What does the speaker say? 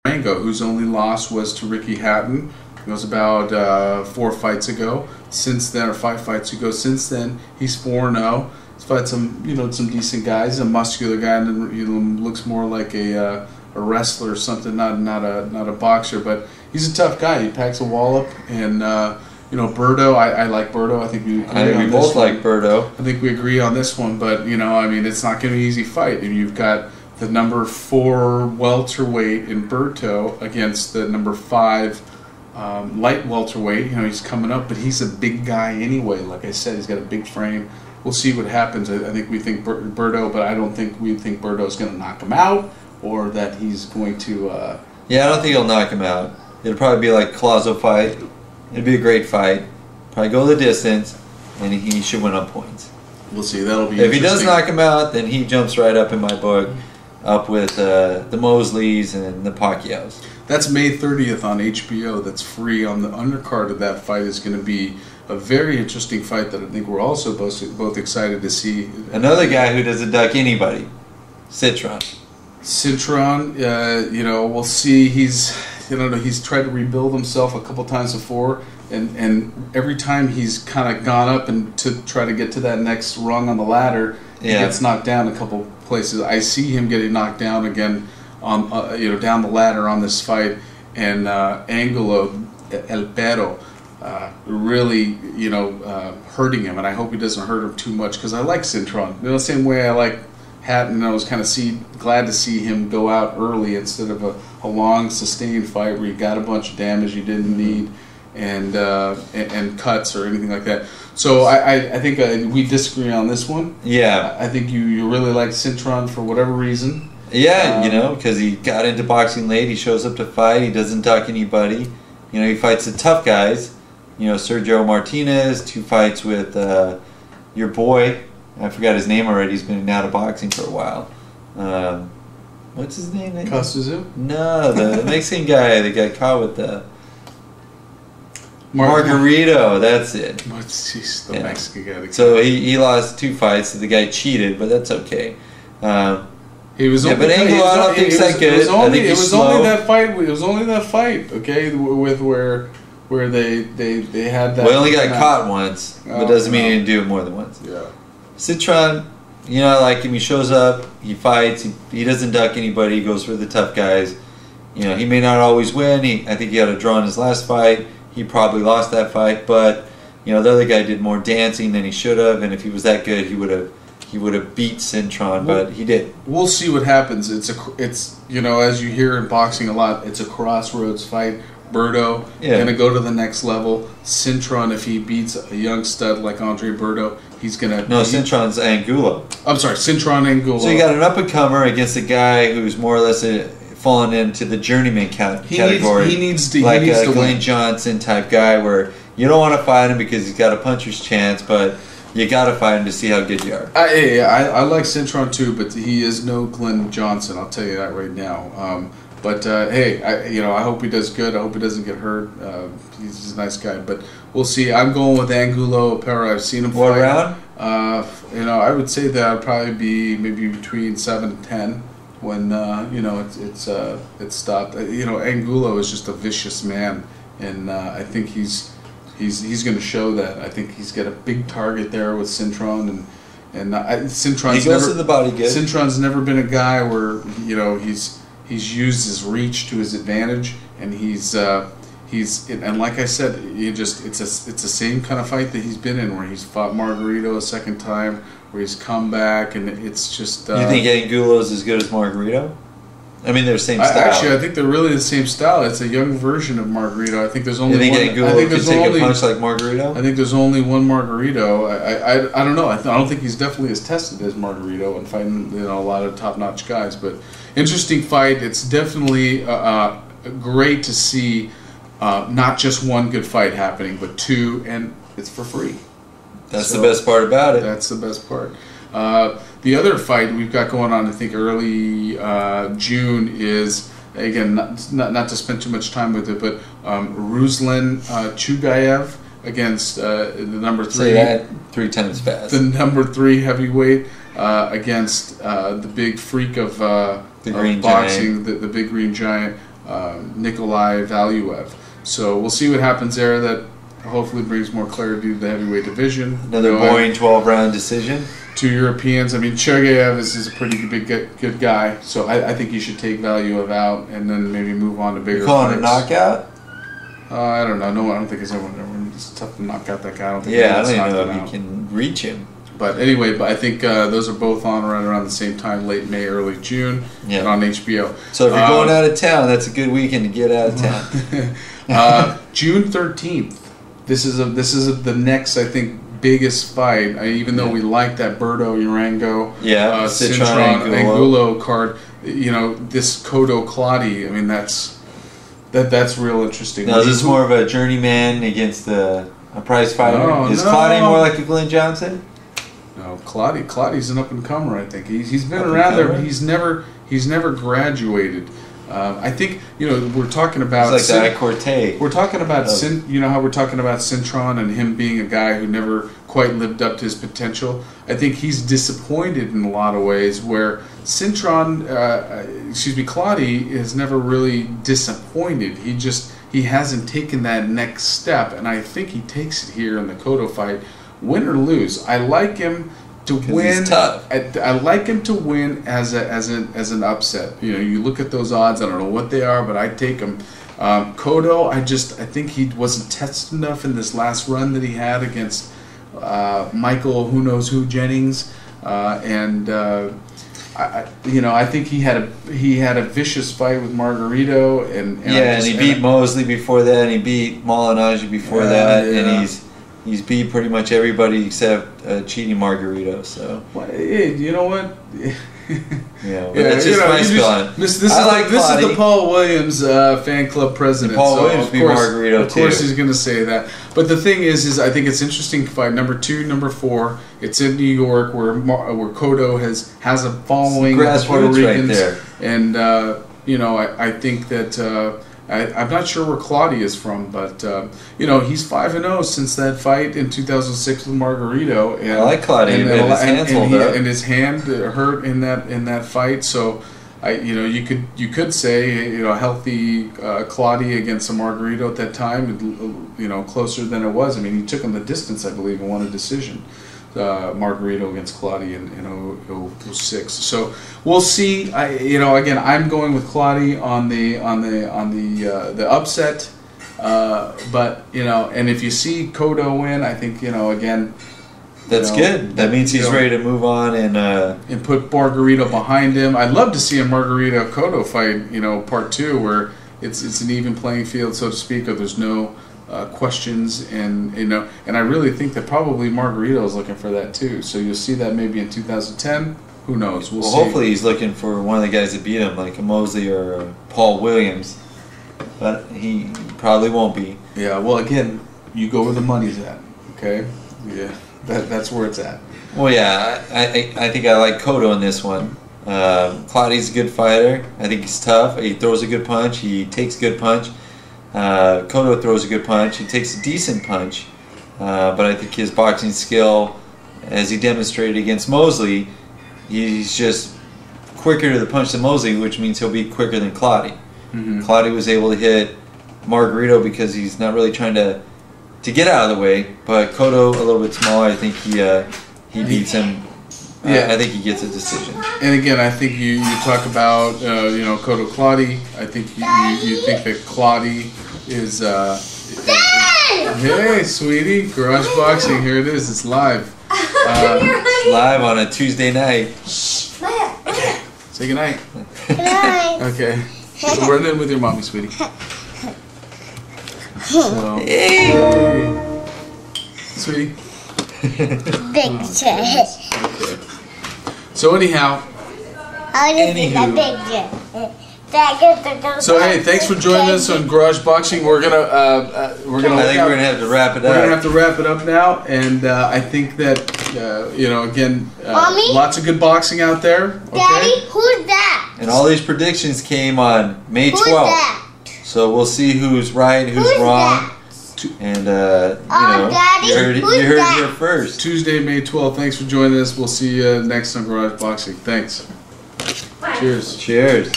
Urango, whose only loss was to Ricky Hatton. It was about 4 fights ago. Since then, or 5 fights ago. Since then, he's 4-0. He's fought some, some decent guys. He's a muscular guy, and looks more like a wrestler or something, not a boxer. But he's a tough guy. He packs a wallop, and Berto. I like Berto. I think we both like Berto. I think we agree on this one. But it's not going to be an easy fight. And you've got the number 4 welterweight in Berto against the number 5 light welterweight. He's coming up, but he's a big guy anyway. Like I said, he's got a big frame. We'll see what happens. I think we think Berto, but I don't think we think Berto's going to knock him out, or that he's going to... Yeah, I don't think he'll knock him out. It'll probably be like a Colazo fight. It'll be a great fight. Probably go the distance, and he should win on points. We'll see. That'll be If he does knock him out, then he jumps right up in my book, up with the Mosleys and the Pacquiaos. That's May 30th on HBO. That's free. On the undercard of that fight is going to be a very interesting fight that I think we're also both excited to see. Another guy who doesn't duck anybody, Cintron. Cintron, we'll see. He's tried to rebuild himself a couple times before, and every time he's kind of gone up and to try to get to that next rung on the ladder, he gets knocked down a couple places. I see him getting knocked down again on down the ladder on this fight, and Angulo, El Berto, really hurting him, and I hope he doesn't hurt him too much, because I like Cintron. The same way I like Hatton. I was kind of glad to see him go out early instead of a long sustained fight where he got a bunch of damage he didn't need, and cuts or anything like that. So I think we disagree on this one. Yeah, I think you really like Cintron for whatever reason. Yeah, because he got into boxing late. He shows up to fight. He doesn't duck anybody. He fights the tough guys. Sergio Martinez, 2 fights with your boy. I forgot his name already. He's been out of boxing for a while. What's his name? Costazu? No, the Mexican guy that got caught with the... Margarito, that's it. Jeez, the Mexican guy. So he lost 2 fights. So the guy cheated, but that's okay. He was but Angulo, I don't think that good. It was only that fight. It was only that fight. Okay, with where they had that. Well, he only got caught once, but doesn't mean he didn't do it more than once. Yeah. Cintron, I like him. He shows up. He fights. He doesn't duck anybody. He goes for the tough guys. He may not always win. I think he had a draw in his last fight. He probably lost that fight, but the other guy did more dancing than he should have. And if he was that good, he would have beat Cintron, but he did. We'll see what happens. It's as you hear in boxing a lot, it's a crossroads fight. Berto gonna go to the next level. Cintron, if he beats a young stud like Andre Berto, he's gonna. No, Cintron's Angulo. I'm sorry, Cintron Angulo. So you got an up and comer against a guy who's more or less fallen into the journeyman category. He needs to like a Glenn Johnson type guy, where you don't want to fight him because he's got a puncher's chance, but you got to fight him to see how good you are. I like Cintron too, but he is no Glenn Johnson. I'll tell you that right now. I hope he does good. I hope he doesn't get hurt. He's a nice guy, but we'll see. I'm going with Angulo Pera. I've seen him fight. What round? I would say that would probably be maybe between 7 and 10 when it's stopped. Angulo is just a vicious man, and I think he's going to show that. I think he's got a big target there with Cintron, and Cintron's he goes to the body good. Cintron's never been a guy where he's used his reach to his advantage, and and like I said, it's the same kind of fight that he's been in, where he's fought Margarito a second time, where he's come back, and it's just. You think Angulo's as good as Margarito? I mean, they're the same style. Actually, I think they're really the same style. It's a young version of Margarito. I think there's only. You think Angulo can take a punch like Margarito? I think there's only one Margarito. I don't know. I don't think he's definitely as tested as Margarito and fighting a lot of top-notch guys. But interesting fight. It's definitely great to see not just one good fight happening, but 2, and it's for free. That's the best part about it. That's the best part. The other fight we've got going on, I think early June, is, again, not to spend too much time with it, but Ruslan Chugayev against the number 3. Say that 3 times fast. The number 3 heavyweight against the big freak of the green boxing, giant. the big green giant, Nikolai Valuev. So we'll see what happens there. That hopefully brings more clarity to the heavyweight division. Another boring 12-round decision. 2 Europeans. I mean, Chergayev is a pretty big, good guy. So I think you should take Valuev out and then maybe move on to bigger You calling fights. a knockout? I don't know. No, I don't think it's everyone. It's tough to knock out that guy. I don't think Yeah, I don't anyone's even know knocked if him you out. can reach him. But anyway, I think those are both on right around the same time, late May, early June, Yeah. and on HBO. So if you're going out of town, that's a good weekend to get out of town. June 13th. This is the next, I think, biggest fight. Even though we like that Berto, Urango, Cintron, Angulo card, you know, this Cotto Claudio. I mean, that's real interesting. Now, is this more of a journeyman against a prize fighter? Is Claudio more like a Glenn Johnson? No, Claudio's an up and comer. I think he's been around there. But he's never graduated. I think, you know, we're talking about it's like that Corte. We're talking about you know how we're talking about Cintron and him being a guy who never quite lived up to his potential. I think he's disappointed in a lot of ways. Where Cintron, Claudio is never really disappointed. He hasn't taken that next step, and I think he takes it here in the Cotto fight, win or lose. I like him to win. He's tough. I like him to win as an upset. You know, you look at those odds. I don't know what they are, but I take him. Cotto, I think he wasn't tested enough in this last run that he had against Michael who knows who Jennings, I think he had a vicious fight with Margarito, and he beat Mosley before that, and he beat Molinari before that, and he's beat pretty much everybody except cheating Margarito. So hey, you know what? That's just my spin on it. This is the Paul Williams fan club president. Paul Williams beat Margarito Of course, he's going to say that. But the thing is I think it's an interesting fight. Number 2, number 4. It's in New York, where Cotto has a following of Puerto Ricans, right there. and I think that. I'm not sure where Claudio is from, but he's 5-0 since that fight in 2006 with Margarito. And I like Claudio, and his hand hurt in that fight. So, you could say healthy Claudio against a Margarito at that time, closer than it was. I mean, he took him the distance, I believe, and won a decision. Margarito against Claudio in 06. So we'll see. Again, I'm going with Claudio on the upset. But and if you see Cotto win, I think again. That's good. That means he's ready to move on and put Margarito behind him. I'd love to see a Margarito Cotto fight. Part 2, where it's an even playing field, so to speak, or there's no questions, and I really think that probably Margarito is looking for that too. So you'll see that maybe in 2010. Who knows? We'll see. Hopefully he's looking for one of the guys that beat him, like a Mosley or a Paul Williams, but he probably won't be. Yeah. Well, again, you go where the money's at. Okay. Yeah. That's where it's at. Well, yeah. I think I like Cotto in this one. Claudio's a good fighter. I think he's tough. He throws a good punch. He takes a good punch. Cotto throws a good punch. He takes a decent punch, but I think his boxing skill, as he demonstrated against Mosley, he's just quicker to the punch than Mosley, which means he'll be quicker than Claudio. Mm-hmm. Claudio was able to hit Margarito because he's not really trying to get out of the way, but Cotto, a little bit smaller, I think he beats him. Yeah, I think he gets a decision. And again, I think you talk about Cotto Claudio. I think you think that Claudio is. Hey, sweetie, Garage Boxing. Here it is. It's live. It's live on a Tuesday night. Okay. Say goodnight. Good night. Okay. Run in with your mommy, sweetie. So, hey. Sweetie. Big shit. Okay. So anyhow. So hey, thanks for joining us on Garage Boxing. We're gonna I think we're gonna have to wrap it up. We're gonna have to wrap it up now, and I think that again, lots of good boxing out there. Okay? Daddy, who's that? And all these predictions came on May 12th. Who's that? So we'll see who's right, who's wrong. And Daddy, you heard it here first. Tuesday, May 12th. Thanks for joining us. We'll see you next on Garage Boxing. Thanks. Cheers. Cheers.